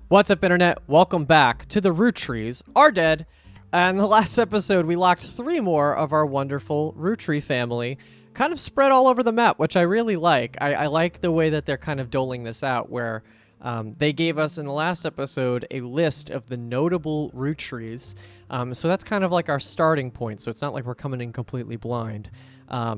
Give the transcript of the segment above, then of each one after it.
What's up, Internet? Welcome back to the Roottrees Are Dead. And in the last episode, we locked 3 more of our wonderful Rootree family, kind of spread all over the map, which I really like. I like the way that they're kind of doling this out, where they gave us in the last episode a list of the notable Roottrees. So that's kind of like our starting point, so it's not like we're coming in completely blind.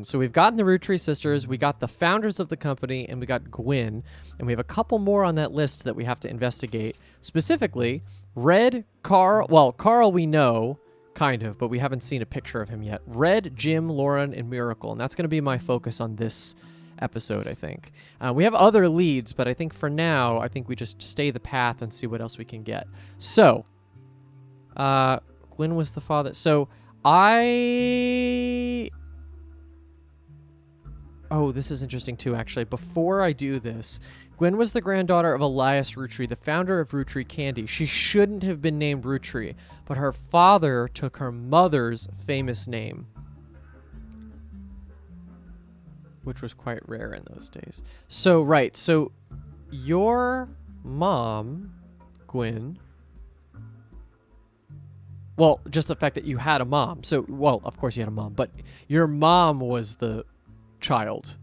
So we've gotten the Rootree sisters, we got the founders of the company, and we got Gwyn, and we have a couple more on that list that we have to investigate. Specifically, Red, Carl, well, Carl we know, kind of, but we haven't seen a picture of him yet. Red, Jim, Lauren, and Miracle, and that's going to be my focus on this episode, I think. We have other leads, but I think for now, I think we just stay the path and see what else we can get. So, Gwyn was the father. So, Oh, this is interesting too, actually. Before I do this, Gwyn was the granddaughter of Elias Rootree, the founder of Rootree Candy. She shouldn't have been named Rootree, but her father took her mother's famous name, which was quite rare in those days. So, right, so your mom, Gwyn, well, just the fact that you had a mom. So, well, of course you had a mom, but your mom was the child.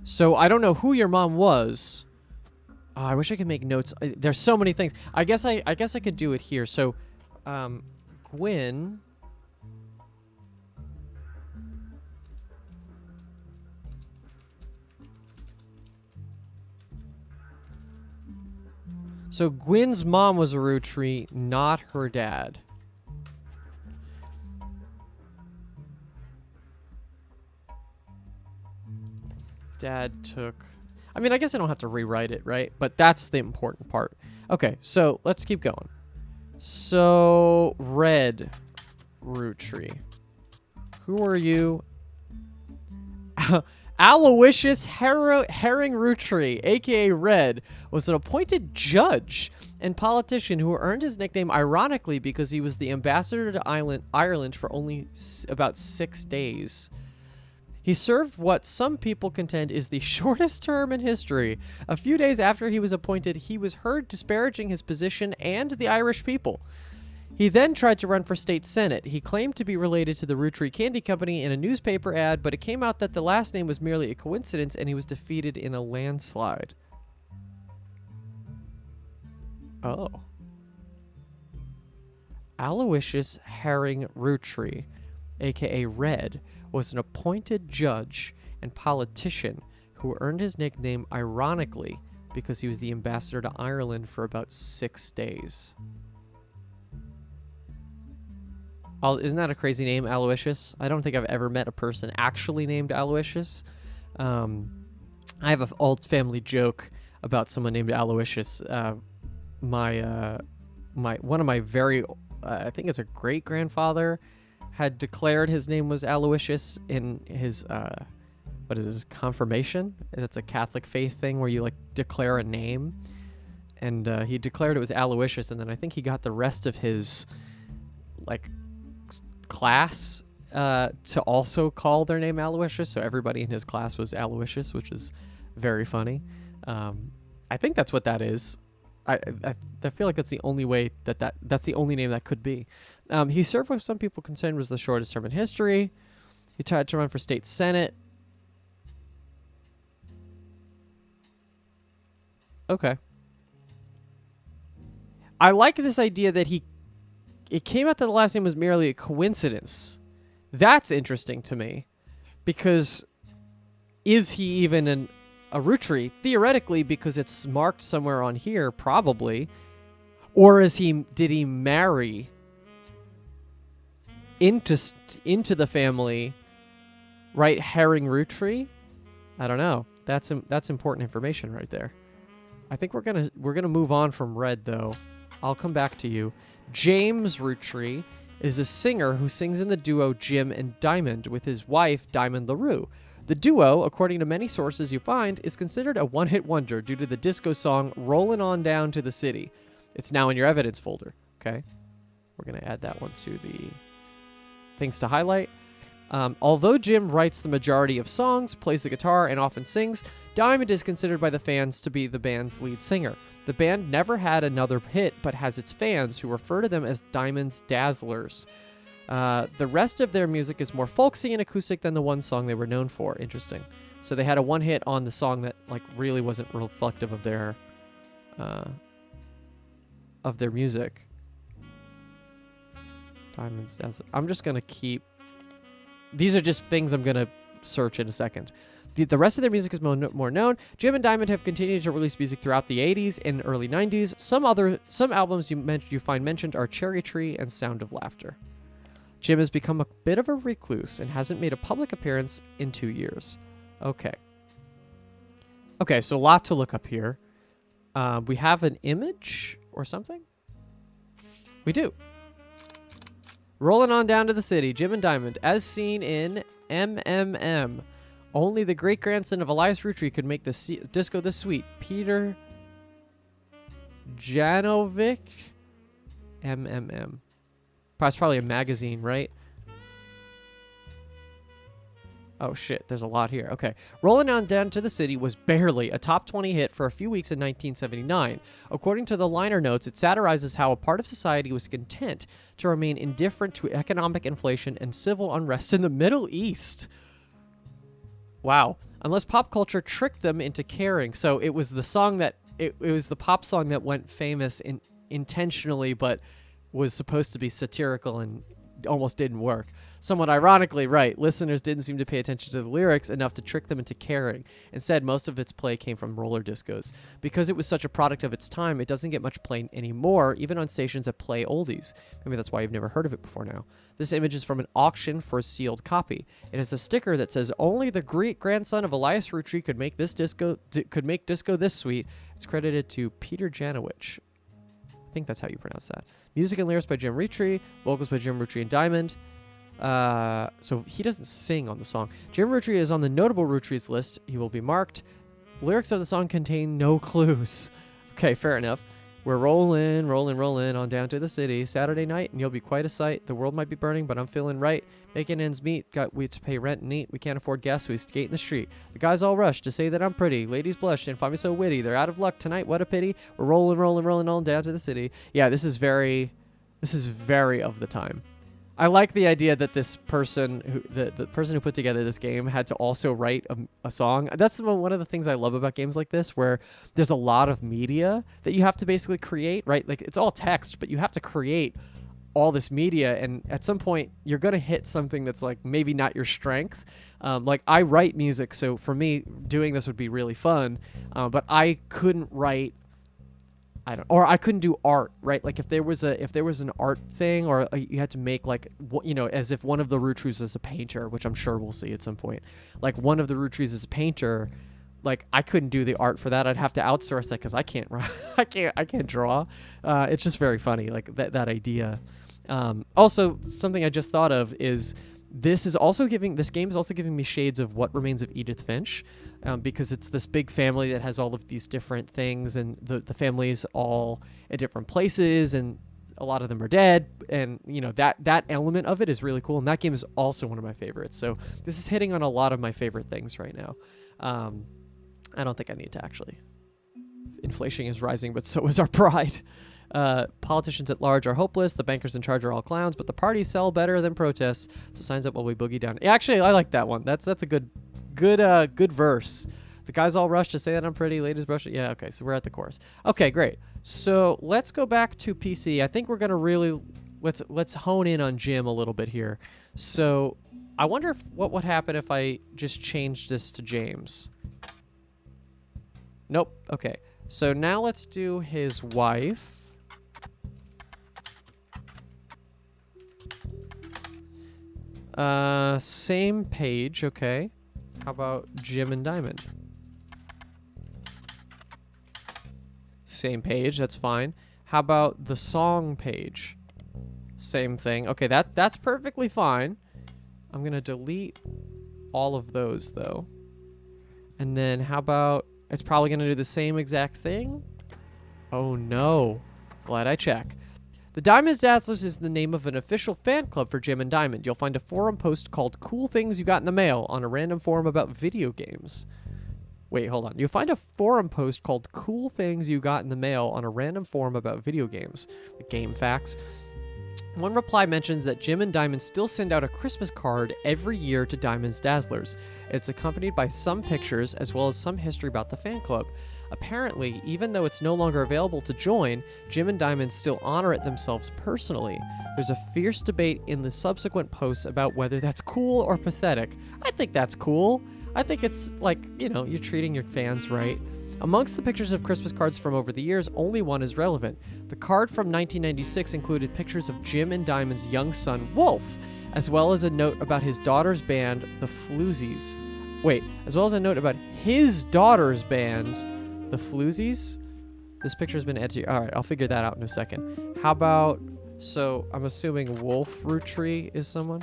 So I don't know who your mom was. Oh, I wish I could make notes. There's so many things. I guess I could do it here. So, Gwyn. So Gwyn's mom was a Rootree, not her dad. Dad took... I mean, I guess I don't have to rewrite it, right? But that's the important part. Okay, so let's keep going. So, Red Rootree. Who are you? Aloysius Herring Rootree, a.k.a. Red, was an appointed judge and politician who earned his nickname ironically because he was the ambassador to Ireland for only about 6 days. He served what some people contend is the shortest term in history. A few days after he was appointed, he was heard disparaging his position and the Irish people. He then tried to run for state senate. He claimed to be related to the Rootree Candy Company in a newspaper ad, but it came out that the last name was merely a coincidence and he was defeated in a landslide. Oh. Aloysius Herring Rootree, a.k.a. Red, was an appointed judge and politician who earned his nickname ironically because he was the ambassador to Ireland for about 6 days. Isn't that a crazy name, Aloysius? I don't think I've ever met a person actually named Aloysius. I have an old family joke about someone named Aloysius. One of my very, I think it's a great grandfather, had declared his name was Aloysius in his, his confirmation? That's a Catholic faith thing where you, like, declare a name. And he declared it was Aloysius, and then I think he got the rest of his, like, class to also call their name Aloysius, so everybody in his class was Aloysius, which is very funny. I think that's what that is. I feel like that's the only way that's the only name that could be. He served what some people consider was the shortest term in history. He tried to run for state senate. Okay. I like this idea that it came out that the last name was merely a coincidence. That's interesting to me, because is he even a Rootree? Theoretically, because it's marked somewhere on here, probably. Or did he marry into the family, right? Herring Rootree? I don't know. That's important information right there. I think we're gonna move on from Red, though. I'll come back to you. James Rootree is a singer who sings in the duo Jim and Diamond with his wife Diamond LaRue. The duo, according to many sources you find, is considered a one-hit wonder due to the disco song Rollin' On Down to the City. It's now in your evidence folder, okay? We're going to add that one to the things to highlight. Although Jim writes the majority of songs, plays the guitar, and often sings, Diamond is considered by the fans to be the band's lead singer. The band never had another hit, but has its fans, who refer to them as Diamond's Dazzlers. The rest of their music is more folksy and acoustic than the one song they were known for. Interesting. So they had a one hit on the song that like really wasn't reflective of their music. Diamond's Dazzlers. I'm just gonna keep. These are just things I'm gonna search in a second. The rest of their music is more known. Jim and Diamond have continued to release music throughout the 80s and early 90s. Some albums you find mentioned are Cherry Tree and Sound of Laughter. Jim has become a bit of a recluse and hasn't made a public appearance in 2 years. Okay. Okay, so a lot to look up here. We have an image or something? We do. Rolling on down to the city, Jim and Diamond, as seen in MMM. Only the great-grandson of Elias Roottrees could make the disco this sweet. Peter Janovic? MMM. It's probably a magazine, right? Oh, shit. There's a lot here. Okay. Rolling on Down to the City was barely a top 20 hit for a few weeks in 1979. According to the liner notes, it satirizes how a part of society was content to remain indifferent to economic inflation and civil unrest in the Middle East. Wow. Unless pop culture tricked them into caring. So it was the song that... It was the pop song that went famous intentionally, but was supposed to be satirical and almost didn't work. Somewhat ironically, right, listeners didn't seem to pay attention to the lyrics enough to trick them into caring. Instead, most of its play came from roller discos. Because it was such a product of its time, it doesn't get much play anymore, even on stations that play oldies. Maybe that's why you've never heard of it before now. This image is from an auction for a sealed copy. It has a sticker that says, "Only the great-grandson of Elias Roottrees could make disco this sweet." It's credited to Peter Janowicz. I think that's how you pronounce that. Music and lyrics by Jim Roottrees, vocals by Jim Roottrees and Diamond. So he doesn't sing on the song. Jim Roottrees is on the notable Roottrees list. He will be marked. Lyrics of the song contain no clues. Okay, fair enough. We're rolling on down to the city. Saturday night, and you'll be quite a sight. The world might be burning, but I'm feeling right. Making ends meet. We have to pay rent and eat. We can't afford gas, so we skate in the street. The guys all rush to say that I'm pretty. Ladies blush and find me so witty. They're out of luck tonight. What a pity. We're rolling on down to the city. Yeah, this is very of the time. I like the idea that this person, the person who put together this game, had to also write a song. That's one of the things I love about games like this, where there's a lot of media that you have to basically create, right? Like, it's all text, but you have to create all this media, and at some point, you're going to hit something that's, like, maybe not your strength. Like, I write music, so for me, doing this would be really fun, but I couldn't write... I couldn't do art, right? Like if there was an art thing, or you had to make like, as if one of the Roottrees was a painter, which I'm sure we'll see at some point. Like one of the Roottrees is a painter, like I couldn't do the art for that. I'd have to outsource that because I can't I can't draw. It's just very funny, like that idea. Also, something I just thought of is this game is also giving me shades of What Remains of Edith Finch. Because it's this big family that has all of these different things, and the family's all at different places, and a lot of them are dead, and that element of it is really cool, and that game is also one of my favorites. So this is hitting on a lot of my favorite things right now. I don't think I need to actually. Inflation is rising, but so is our pride. Politicians at large are hopeless. The bankers in charge are all clowns, but the parties sell better than protests. So signs up while we boogie down. Actually, I like that one. That's a good verse. The guys all rush to say that I'm pretty. Ladies brush it. Yeah, okay, so we're at the chorus. Okay, great. So let's go back to PC. I think we're gonna really let's hone in on Jim a little bit here. So I wonder what would happen if I just changed this to James. Nope. Okay. So now let's do his wife. Same page, okay. How about Jim and Diamond? Same page, that's fine. How about the song page? Same thing. Okay, that's perfectly fine. I'm gonna delete all of those though. And then how about, it's probably gonna do the same exact thing? Oh no. Glad I checked. The Diamond Dazzlers is the name of an official fan club for Jim and Diamond. You'll find a forum post called Cool Things You Got in the Mail on a random forum about video games. Wait, hold on. You'll find a forum post called Cool Things You Got in the Mail on a random forum about video games. Like Game Facts. One reply mentions that Jim and Diamond still send out a Christmas card every year to Diamond's Dazzlers. It's accompanied by some pictures as well as some history about the fan club. Apparently, even though it's no longer available to join, Jim and Diamond still honor it themselves personally. There's a fierce debate in the subsequent posts about whether that's cool or pathetic. I think that's cool. I think it's like, you know, you're treating your fans right. Amongst the pictures of Christmas cards from over the years, only one is relevant. The card from 1996 included pictures of Jim and Diamond's young son, Wolf, as well as a note about his daughter's band, the Floozies. Wait, as well as a note about his daughter's band, the Floozies? This picture's been edited. All right, I'll figure that out in a second. How about, so I'm assuming Wolf Roottrees is someone?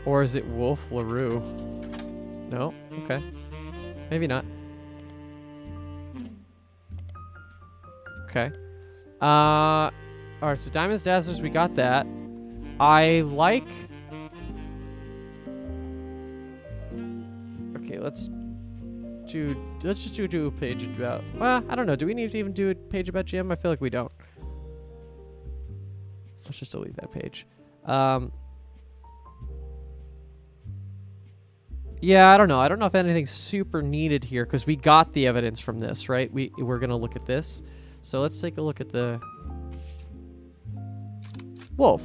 Or is it Wolf LaRue? No? Okay. Maybe not. Okay. Alright, so Diamonds Dazzlers, we got that. I like... Okay, let's just do a page about... Well, I don't know. Do we need to even do a page about Jim? I feel like we don't. Let's just delete that page. Yeah, I don't know. I don't know if anything's super needed here because we got the evidence from this, right? We're going to look at this. So let's take a look at the... Wolf.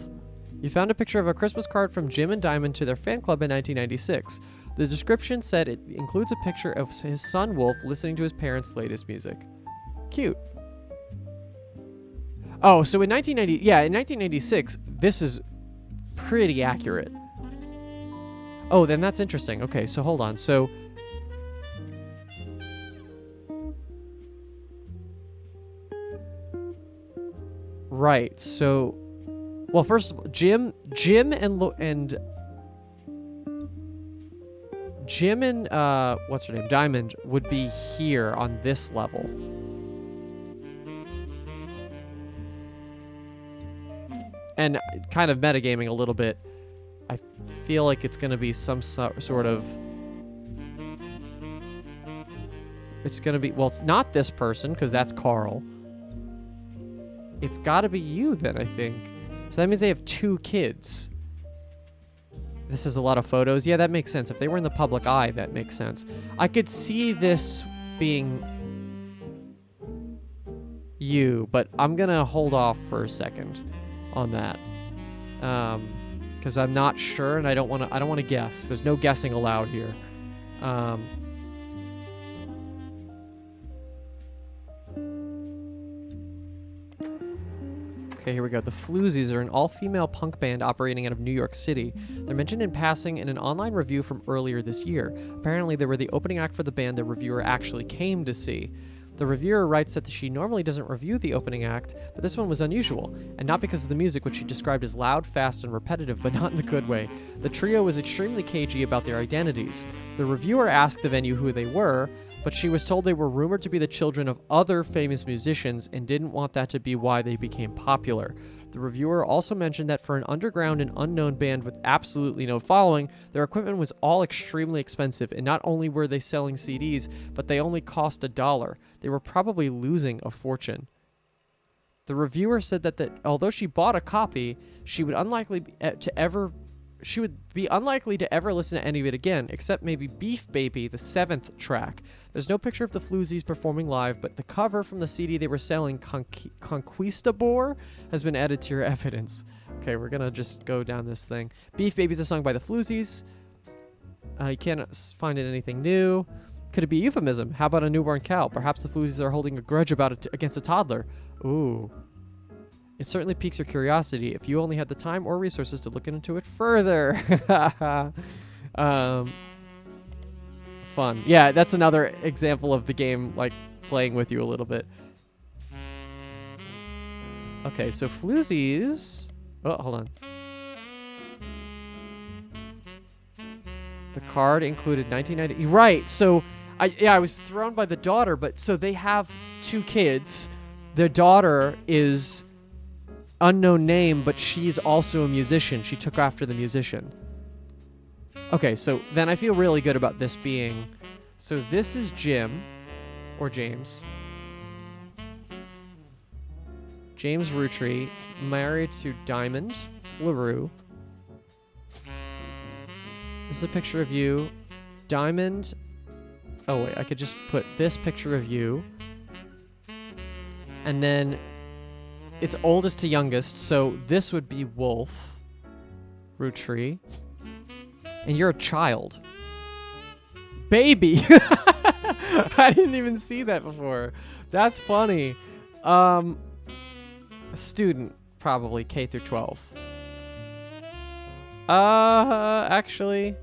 You found a picture of a Christmas card from Jim and Diamond to their fan club in 1996. The description said it includes a picture of his son Wolf listening to his parents' latest music. Cute. Oh, so in 1996, this is pretty accurate. Oh, then that's interesting. Okay, so hold on. So right. So well, first of all, Jim and what's her name? Diamond would be here on this level. And kind of metagaming a little bit. I feel like it's going to be some sort of... It's going to be... Well, it's not this person, because that's Carl. It's got to be you, then, I think. So that means they have 2 kids. This is a lot of photos. Yeah, that makes sense. If they were in the public eye, that makes sense. I could see this being you, but I'm going to hold off for a second on that. Because I'm not sure, and I don't want to guess. There's no guessing allowed here. Okay, here we go. The Floozies are an all-female punk band operating out of New York City. They're mentioned in passing in an online review from earlier this year. Apparently, they were the opening act for the band the reviewer actually came to see. The reviewer writes that she normally doesn't review the opening act, but this one was unusual, and not because of the music, which she described as loud, fast, and repetitive, but not in the good way. The trio was extremely cagey about their identities. The reviewer asked the venue who they were, but she was told they were rumored to be the children of other famous musicians and didn't want that to be why they became popular. The reviewer also mentioned that for an underground and unknown band with absolutely no following, their equipment was all extremely expensive, and not only were they selling CDs, but they only cost $1. They were probably losing a fortune. The reviewer said that although she bought a copy, she would be unlikely to ever listen to any of it again, except maybe Beef Baby, the 7th track. There's no picture of the Floozies performing live, but the cover from the CD they were selling, Conquistador, has been added to your evidence. Okay, we're gonna just go down this thing. Beef Baby's a song by the Floozies. You can't find it anything new. Could it be euphemism? How about a newborn cow? Perhaps the Floozies are holding a grudge about it against a toddler. Ooh. It certainly piques your curiosity if you only had the time or resources to look into it further. Fun. Yeah, that's another example of the game, like, playing with you a little bit. Okay, so Floozies... Oh, hold on. The card included 1990... Right, so I was thrown by the daughter, but so they have 2 kids. Their daughter is unknown name, but she's also a musician. She took after the musician. Okay, so then I feel really good about this being... So this is Jim, or James. James Roottrees, married to Diamond LaRue. This is a picture of you. Diamond... Oh, wait, I could just put this picture of you. And then it's oldest to youngest, so this would be Wolf Roottrees. And you're a child. Baby! I didn't even see that before. That's funny. A student, probably, K through 12. Actually...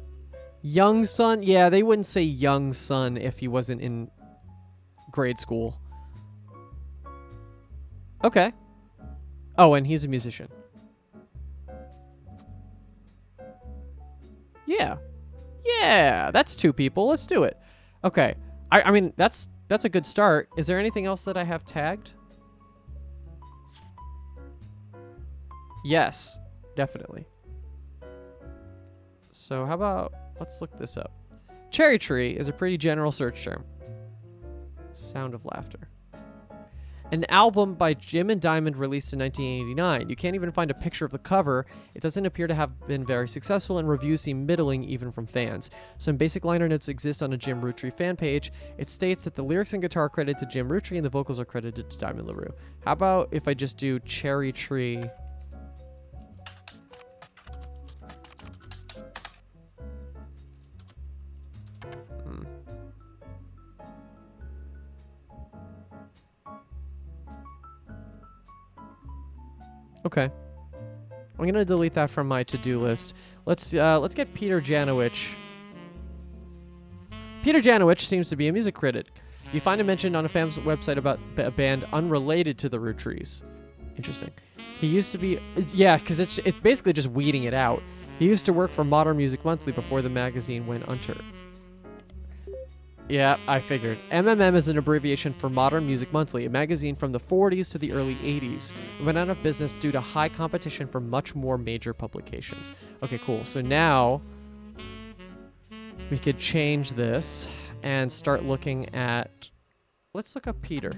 Young son? Yeah, they wouldn't say young son if he wasn't in grade school. Okay. Oh, and he's a musician. Yeah. Yeah, that's 2 people. Let's do it. Okay. I mean, that's a good start. Is there anything else that I have tagged? Yes, definitely. So how about... Let's look this up. Cherry tree is a pretty general search term. Sound of laughter. An album by Jim and Diamond released in 1989. You can't even find a picture of the cover. It doesn't appear to have been very successful, and reviews seem middling even from fans. Some basic liner notes exist on a Jim Roottrees fan page. It states that the lyrics and guitar are credited to Jim Roottrees and the vocals are credited to Diamond LaRue. How about if I just do Cherry Tree... Okay. I'm gonna delete that from my to-do list. Let's get Peter Janowicz. Peter Janowicz seems to be a music critic. You find him mentioned on a fan's website about a band unrelated to the Roottrees. Interesting. He used to be... Yeah, because it's basically just weeding it out. He used to work for Modern Music Monthly before the magazine went under. Yeah, I figured. MMM is an abbreviation for Modern Music Monthly, a magazine from the 40s to the early 80s. It went out of business due to high competition from much more major publications. Okay, cool. So now we could change this and start looking at... Let's look up Peter.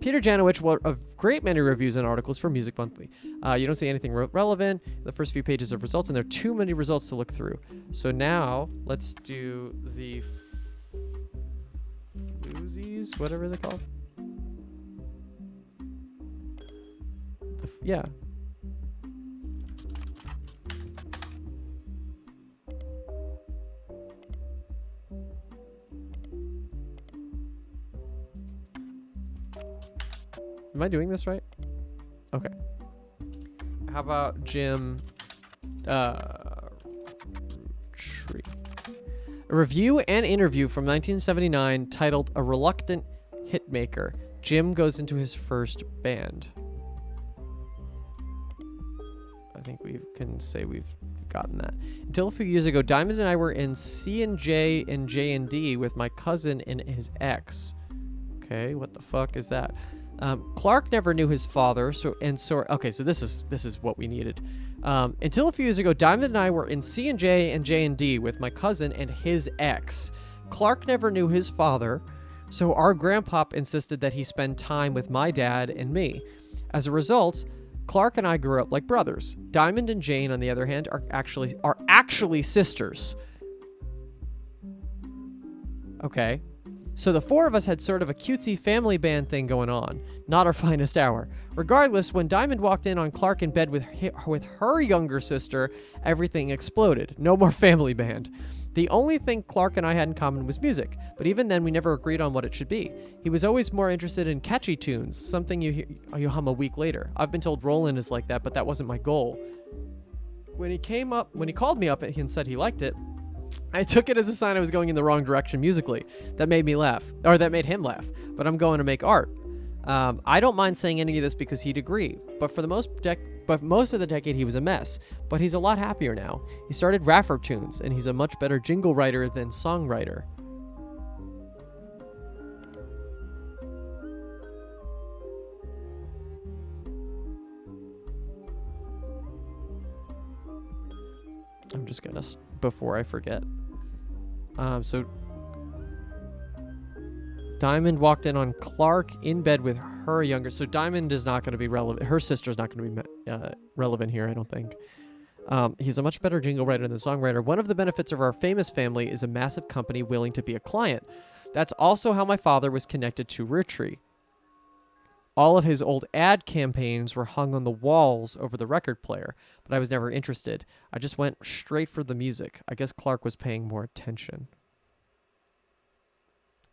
Peter Janowicz wrote a great many reviews and articles for Music Monthly. You don't see anything relevant in the first few pages of results, and there are too many results to look through. So now, let's do the floozies, whatever they're called. Yeah. Am I doing this right? Okay. How about Jim Tree? A review and interview from 1979 titled A Reluctant Hitmaker. Jim goes into his first band. I think we can say we've gotten that. Until a few years ago, Diamond and I were in C&J and J&D with my cousin and his ex. Okay, what the fuck is that? Clark never knew his father, okay, so this is what we needed. Until a few years ago, Diamond and I were in C&J and J&D with my cousin and his ex. Clark never knew his father, so our grandpop insisted that he spend time with my dad and me. As a result, Clark and I grew up like brothers. Diamond and Jane, on the other hand, are actually sisters. Okay. So the 4 of us had sort of a cutesy family band thing going on. Not our finest hour. Regardless, when Diamond walked in on Clark in bed with her younger sister, everything exploded. No more family band. The only thing Clark and I had in common was music, but even then we never agreed on what it should be. He was always more interested in catchy tunes, something you hum a week later. I've been told Roland is like that, but that wasn't my goal. When he called me up and said he liked it, I took it as a sign I was going in the wrong direction musically. That made me laugh, or that made him laugh, but I'm going to make art. I don't mind saying any of this because he'd agree, but for the most But most of the decade he was a mess. But he's a lot happier now. He started rapper tunes, and he's a much better jingle writer than songwriter. I'm just gonna, before I forget. So Diamond walked in on Clark in bed with her younger. So Diamond is not going to be relevant. Her sister's not going to be relevant here, I don't think. He's a much better jingle writer than songwriter. One of the benefits of our famous family is a massive company willing to be a client. That's also how my father was connected to Roottrees. All of his old ad campaigns were hung on the walls over the record player, but I was never interested. I just went straight for the music. I guess Clark was paying more attention.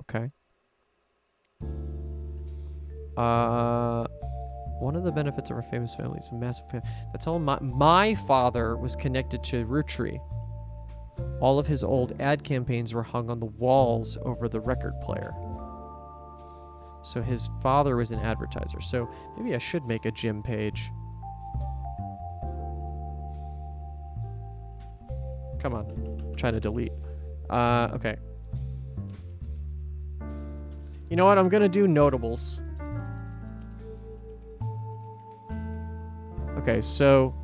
Okay. One of the benefits of our famous family is a massive family. That's all. My father was connected to Roottrees. All of his old ad campaigns were hung on the walls over the record player. So his father was an advertiser. So maybe I should make a gym page. Come on. I'm trying to delete. Okay. You know what? I'm going to do notables. Okay, so...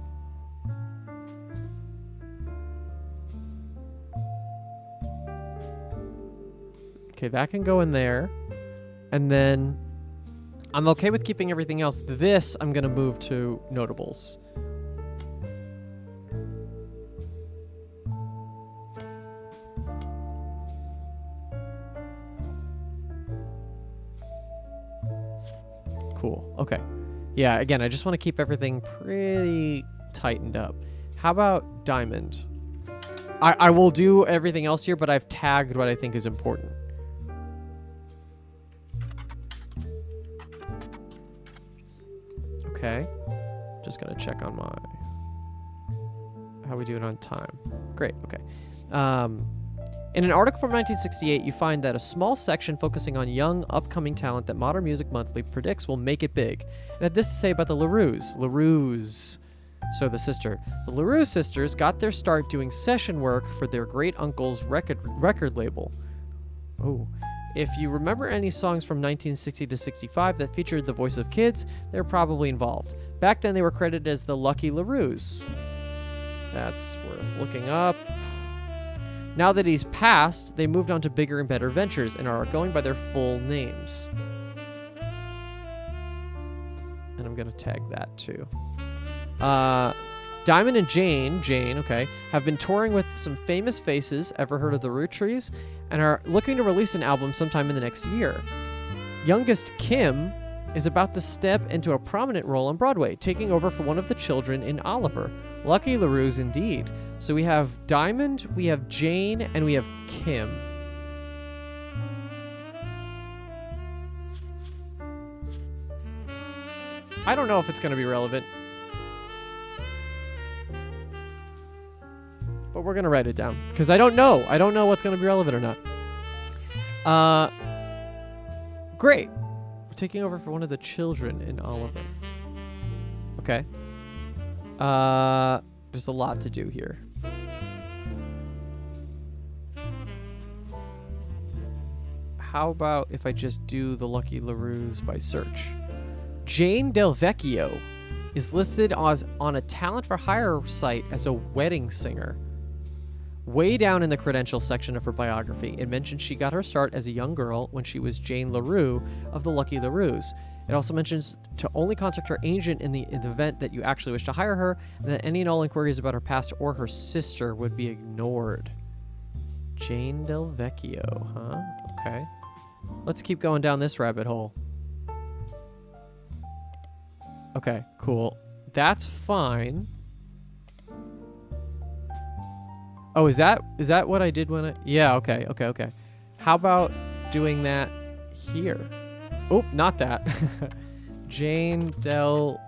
Okay, that can go in there. And then I'm okay with keeping everything else. This I'm going to move to notables. Cool. Okay. Yeah, again, I just want to keep everything pretty tightened up. How about Diamond? I will do everything else here, but I've tagged what I think is important. Okay. Just gotta check on my... How we doing on time? Great, okay. In an article from 1968, you find that a small section focusing on young, upcoming talent that Modern Music Monthly predicts will make it big. And had this to say about the LaRues. So the sister. The LaRue sisters got their start doing session work for their great-uncle's record label. Oh. If you remember any songs from 1960 to 65 that featured the voice of kids, they're probably involved. Back then, they were credited as the Lucky LaRues. That's worth looking up. Now that he's passed, they moved on to bigger and better ventures and are going by their full names. And I'm going to tag that too. Diamond and Jane, okay, have been touring with some famous faces. Ever heard of the Roottrees? And are looking to release an album sometime in the next year. Youngest Kim is about to step into a prominent role on Broadway, taking over for one of the children in Oliver. Lucky LaRues indeed. So we have Diamond, we have Jane, and we have Kim. I don't know if it's going to be relevant. But we're going to write it down. Because I don't know. I don't know what's going to be relevant or not. Great. We're taking over for one of the children in Oliver. Okay. There's a lot to do here. How about if I just do the Lucky LaRues by search? Jane Del Vecchio is listed as on a talent for hire site as a wedding singer. Way down in the credentials section of her biography, it mentions she got her start as a young girl when she was Jane LaRue of the Lucky LaRues. It also mentions to only contact her agent in the event that you actually wish to hire her, and that any and all inquiries about her past or her sister would be ignored. Jane Del Vecchio, huh? Okay. Let's keep going down this rabbit hole. Okay, cool. That's fine. Oh, is that what I did when I... Yeah, okay. How about doing that here? Oh, not that. Jane Del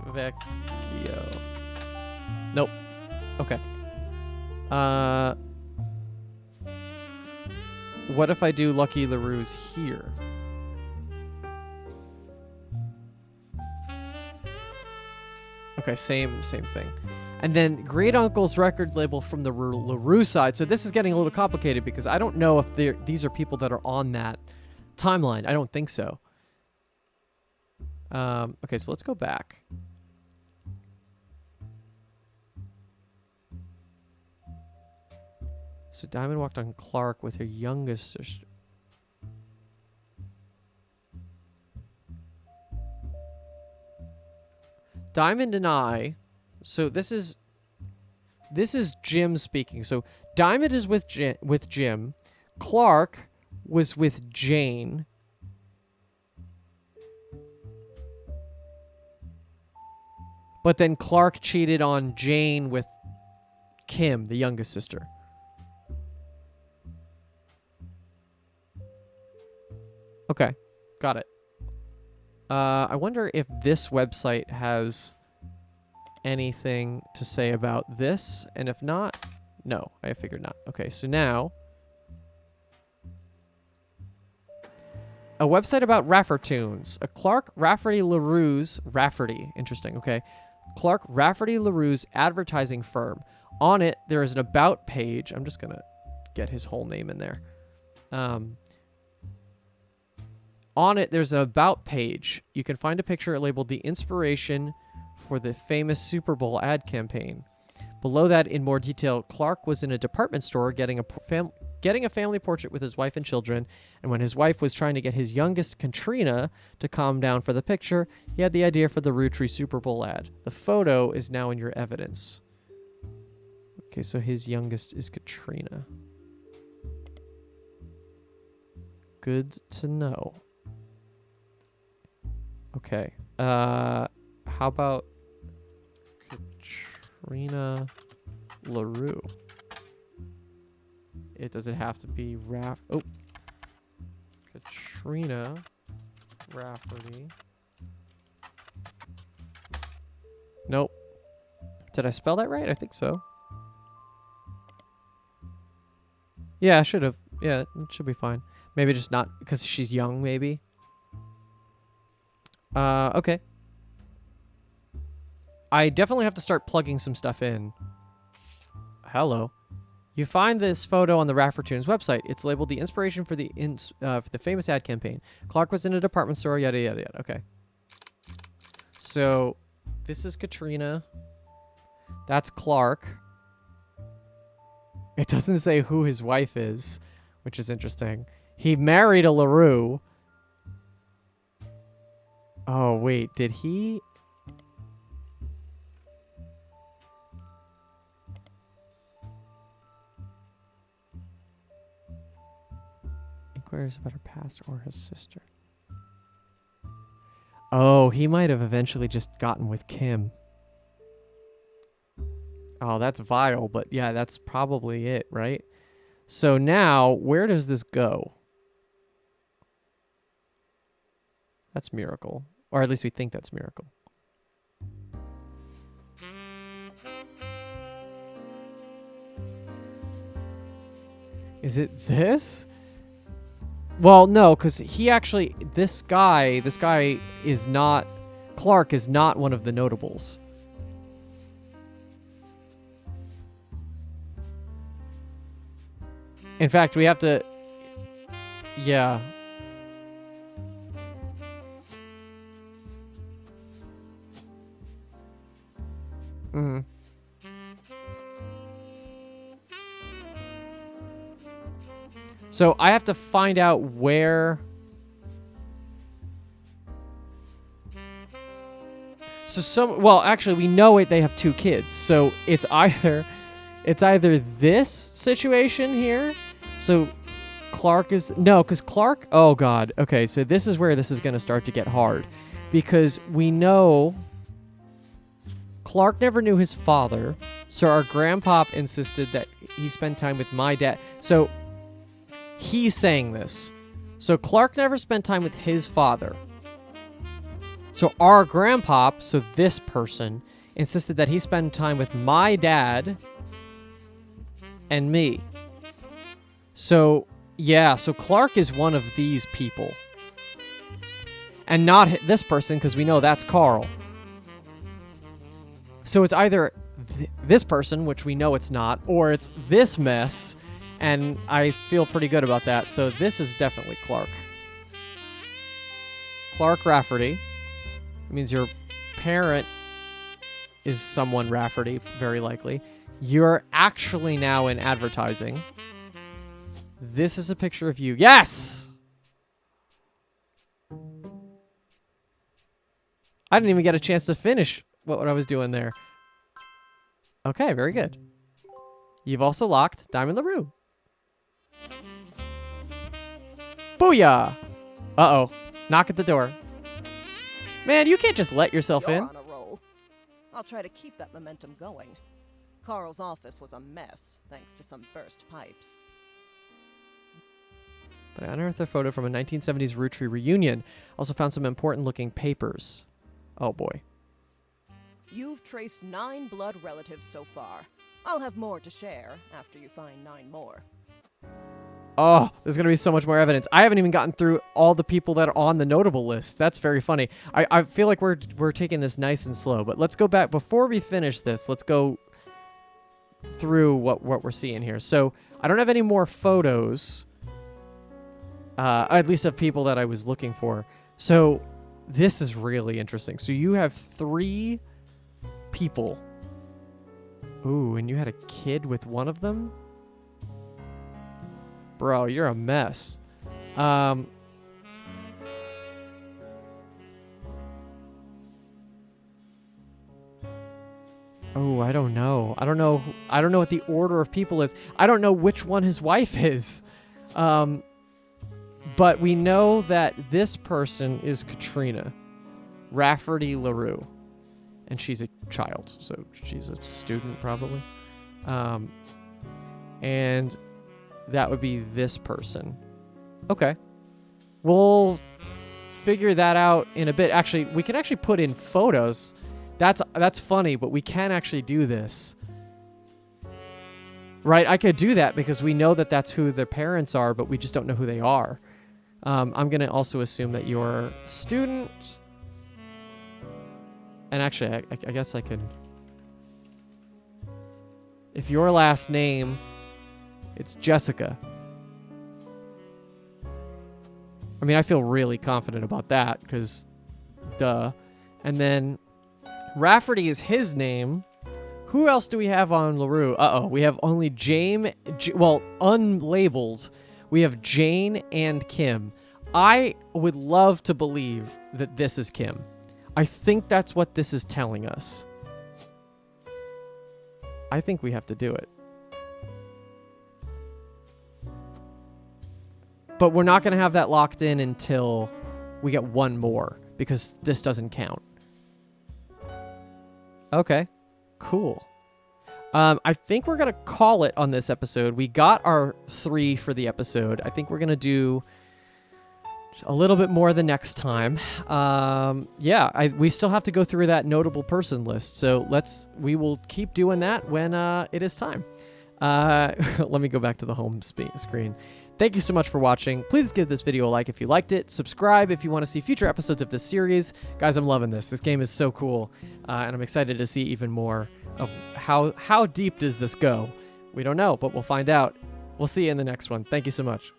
Vecchio. Nope. Okay. What if I do Lucky LaRues here? Okay, same thing. And then great uncle's record label from the LaRue side. So this is getting a little complicated because I don't know if these are people that are on that timeline. I don't think so. Okay, so let's go back. So Diamond walked on Clark with her youngest sister. Diamond and I, so this is Jim speaking. So Diamond is with Jim. Clark was with Jane. But then Clark cheated on Jane with Kim, the youngest sister. Okay, got it. I wonder if this website has anything to say about this, and if not, no, I figured not. Okay, so now a website about Raffertunes. A Clark Rafferty LaRue's interesting, okay. Clark Rafferty LaRue's advertising firm. On it, there is an about page. I'm just gonna get his whole name in there. On it, there's an about page. You can find a picture labeled the inspiration for the famous Super Bowl ad campaign. Below that, in more detail, Clark was in a department store getting a family portrait with his wife and children, and when his wife was trying to get his youngest, Katrina, to calm down for the picture, he had the idea for the Roottrees Super Bowl ad. The photo is now in your evidence. Okay, so his youngest is Katrina. Good to know. Okay. How about Katrina LaRue? Does it have to be Katrina Rafferty. Nope. Did I spell that right? I think so. Yeah, I should have. Yeah, it should be fine. Maybe just not because she's young, maybe. Okay. I definitely have to start plugging some stuff in. Hello. You find this photo on the Raffertunes website. It's labeled the inspiration for the famous ad campaign. Clark was in a department store, yada, yada, yada. Okay. So, this is Katrina. That's Clark. It doesn't say who his wife is, which is interesting. He married a LaRue. Oh, wait. Did he... Inquires about her past or his sister. Oh, he might have eventually just gotten with Kim. Oh, that's vile, but yeah, that's probably it, right? So now, where does this go? That's Miracle. Or at least we think that's Miracle. Is it this? Well, no, because he actually... This guy is not... Clark is not one of the notables. In fact, we have to... Yeah. Mm-hmm. So I have to find out where... Well, actually, we know it. They have 2 kids. So it's either this situation here. So Clark is... No, because Clark... Oh, God. Okay, so this is where this is going to start to get hard. Because we know... Clark never knew his father. So our grandpop insisted that he spend time with my dad. So... He's saying this. So Clark never spent time with his father. So our grandpop, so this person, insisted that he spend time with my dad and me. So, yeah, so Clark is one of these people. And not this person, because we know that's Carl. So it's either this person, which we know it's not, or it's this mess, and I feel pretty good about that. So this is definitely Clark. Clark Rafferty. It means your parent is someone Rafferty, very likely. You're actually now in advertising. This is a picture of you. Yes! I didn't even get a chance to finish what I was doing there. Okay, very good. You've also locked Diamond LaRue. Booyah! Uh-oh. Knock at the door. Man, you can't just let yourself You're in. on a roll. I'll try to keep that momentum going. Carl's office was a mess, thanks to some burst pipes. But I unearthed a photo from a 1970s Roottrees reunion. Also found some important-looking papers. Oh, boy. You've traced 9 blood relatives so far. I'll have more to share after you find 9 more. Oh, there's going to be so much more evidence. I haven't even gotten through all the people that are on the notable list. That's very funny. I feel like we're taking this nice and slow, but let's go back. Before we finish this, let's go through what we're seeing here. So I don't have any more photos, at least of people that I was looking for. So this is really interesting. So you have 3 people. Ooh, and you had a kid with one of them? Bro, you're a mess. Oh, I don't know. I don't know what the order of people is. I don't know which one his wife is. But we know that this person is Katrina Rafferty LaRue. And she's a child, so she's a student probably. And that would be this person. Okay. We'll figure that out in a bit. Actually, we can actually put in photos. That's funny, but we can actually do this. Right? I could do that because we know that that's who their parents are, but we just don't know who they are. I'm going to also assume that you're a student. And actually, I guess I could... If your last name, it's Jessica. I mean, I feel really confident about that, because duh. And then Rafferty is his name. Who else do we have on LaRue? Uh-oh, we have only unlabeled. We have Jane and Kim. I would love to believe that this is Kim. I think that's what this is telling us. I think we have to do it. But we're not going to have that locked in until we get one more, because this doesn't count. Okay, cool. I think we're going to call it on this episode. We got our 3 for the episode. I think we're going to do a little bit more the next time. We still have to go through that notable person list, so we will keep doing that when it is time. Let me go back to the home screen. Thank you so much for watching. Please give this video a like if you liked it. Subscribe if you want to see future episodes of this series. Guys, I'm loving this. This game is so cool, and I'm excited to see even more of how deep does this go. We don't know, but we'll find out. We'll see you in the next one. Thank you so much.